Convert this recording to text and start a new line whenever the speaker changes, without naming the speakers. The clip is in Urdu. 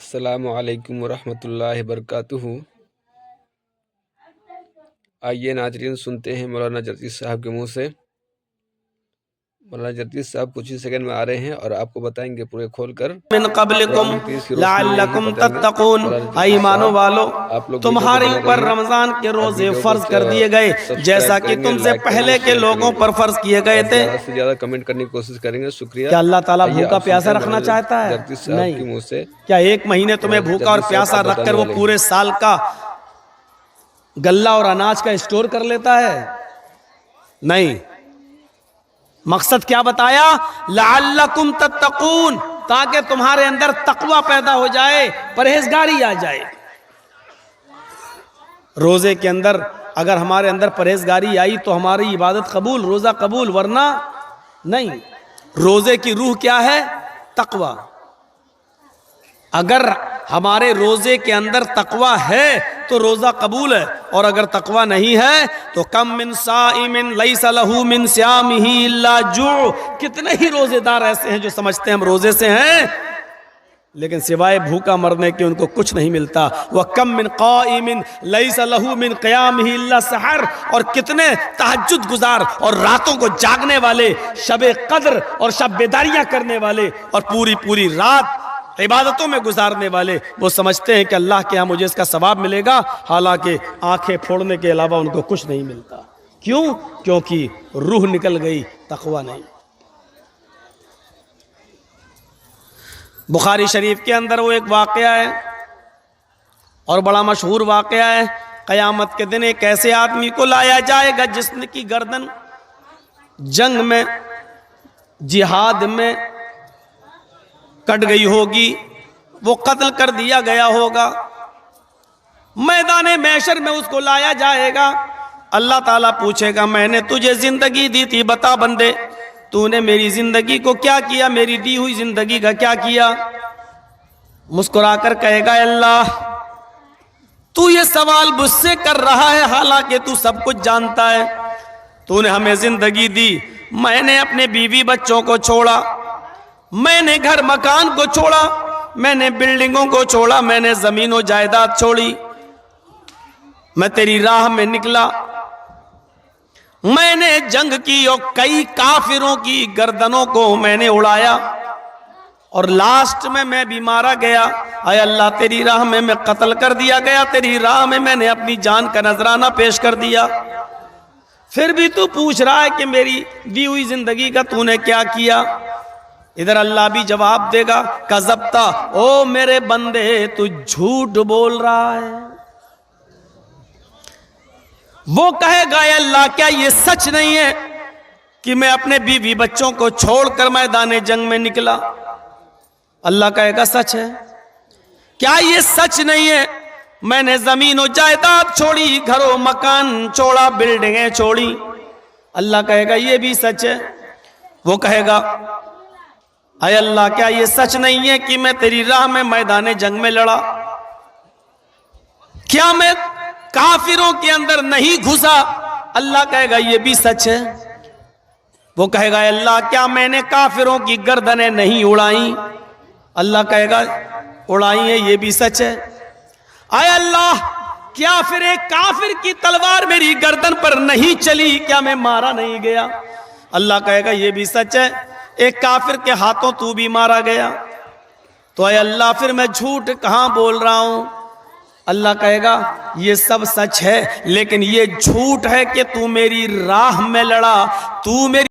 السلام علیکم ورحمۃ اللہ وبرکاتہ۔ آئیے ناظرین سنتے ہیں مولانا جرجی صاحب کے منہ سے۔ مولانا جرجی صاحب کچھ ہی سیکنڈ میں آ رہے ہیں اور آپ کو بتائیں گے پورے کھول کر
من قبلکم لعلکم تتقون، اے ایمانو والو تمہارے اوپر رمضان کے روزے فرض کر دیے گئے جیسا کہ تم سے پہلے کے لوگوں پر فرض کیے گئے تھے۔
زیادہ سے زیادہ کمنٹ کرنے کی کوشش کریں گے۔ شکریہ۔
کیا اللہ تعالیٰ بھوکا پیاسا رکھنا چاہتا ہے؟
جرجی صاحب کے منہ سے
کیا ایک مہینے تمہیں بھوکا اور پیاسا رکھ کر وہ پورے سال کا غلہ اور اناج کا اسٹور کر لیتا ہے؟ نہیں۔ مقصد کیا بتایا؟ لعلکم تتقون، تاکہ تمہارے اندر تقوی پیدا ہو جائے، پرہیزگاری آ جائے۔ روزے کے اندر اگر ہمارے اندر پرہیزگاری آئی تو ہماری عبادت قبول، روزہ قبول، ورنہ نہیں۔ روزے کی روح کیا ہے؟ تقوی۔ اگر ہمارے روزے کے اندر تقوی ہے تو روزہ قبول ہے، اور اگر تقوی نہیں ہے تو کم من صائم لیس لہ من صیامہ الا جوع، کتنے ہی روزے دار ایسے ہیں جو سمجھتے ہیں ہم روزے سے ہیں لیکن سوائے بھوکا مرنے کے ان کو کچھ نہیں ملتا۔ وَكَم مِّن قَائِمٍ لَيْسَ لَهُ مِن قِيَامِهِ إِلَّا سَحَرٌ، اور کتنے تہجد گزار اور راتوں کو جاگنے والے، شب قدر اور شب بیداریاں کرنے والے اور پوری رات عبادتوں میں گزارنے والے، وہ سمجھتے ہیں کہ اللہ کے ہاں مجھے اس کا ثواب ملے گا، حالانکہ آنکھیں پھوڑنے کے علاوہ ان کو کچھ نہیں ملتا۔ کیوں؟ کیونکہ روح نکل گئی، تقوی نہیں۔ بخاری شریف کے اندر وہ ایک واقعہ ہے اور بڑا مشہور واقعہ ہے۔ قیامت کے دن ایک ایسے آدمی کو لایا جائے گا جس کی گردن جنگ میں، جہاد میں کٹ گئی ہوگی، وہ قتل کر دیا گیا ہوگا۔ میدان محشر میں اس کو لایا جائے گا۔ اللہ تعالیٰ پوچھے گا میں نے تجھے زندگی دی تھی، بتا بندے تو نے میری زندگی کو کیا کیا، میری دی ہوئی زندگی کا کیا کیا؟ مسکرا کر کہے گا اللہ تو یہ سوال مجھ سے کر رہا ہے حالانکہ تو سب کچھ جانتا ہے۔ تو نے ہمیں زندگی دی، میں نے اپنے بیوی بچوں کو چھوڑا، میں نے گھر مکان کو چھوڑا، میں نے بلڈنگوں کو چھوڑا، میں نے زمین و جائیداد چھوڑی، میں تیری راہ میں نکلا، میں نے جنگ کی اور کئی کافروں کی گردنوں کو میں نے اڑایا، اور لاسٹ میں بھی مارا گیا۔ اے اللہ تیری راہ میں قتل کر دیا گیا، تیری راہ میں نے اپنی جان کا نذرانہ پیش کر دیا، پھر بھی تو پوچھ رہا ہے کہ میری دی ہوئی زندگی کا تو نے کیا کیا؟ ادھر اللہ بھی جواب دے گا کذبتا، او میرے بندے تو جھوٹ بول رہا ہے۔ وہ کہے گا اے اللہ کیا یہ سچ نہیں ہے کہ میں اپنے بیوی بچوں کو چھوڑ کر میدان جنگ میں نکلا؟ اللہ کہے گا سچ ہے۔ کیا یہ سچ نہیں ہے میں نے زمین و جائیداد چھوڑی، گھر و مکان چھوڑا، بلڈنگیں چھوڑی؟ اللہ کہے گا یہ بھی سچ ہے۔ وہ کہے گا اے اللہ کیا یہ سچ نہیں ہے کہ میں تیری راہ میں میدان جنگ میں لڑا؟ کیا میں کافروں کے اندر نہیں گھسا؟ اللہ کہے گا یہ بھی سچ ہے۔ وہ کہے گا اے اللہ کیا میں نے کافروں کی گردنیں نہیں اڑائیں؟ اللہ کہے گا اڑائی ہیں، یہ بھی سچ ہے۔ اے اللہ کیا پھر ایک کافر کی تلوار میری گردن پر نہیں چلی؟ کیا میں مارا نہیں گیا؟ اللہ کہے گا یہ بھی سچ ہے۔ ایک کافر کے ہاتھوں تو بھی مارا گیا، تو اے اللہ پھر میں جھوٹ کہاں بول رہا ہوں؟ اللہ کہے گا یہ سب سچ ہے لیکن یہ جھوٹ ہے کہ تو میری راہ میں لڑا، تو میری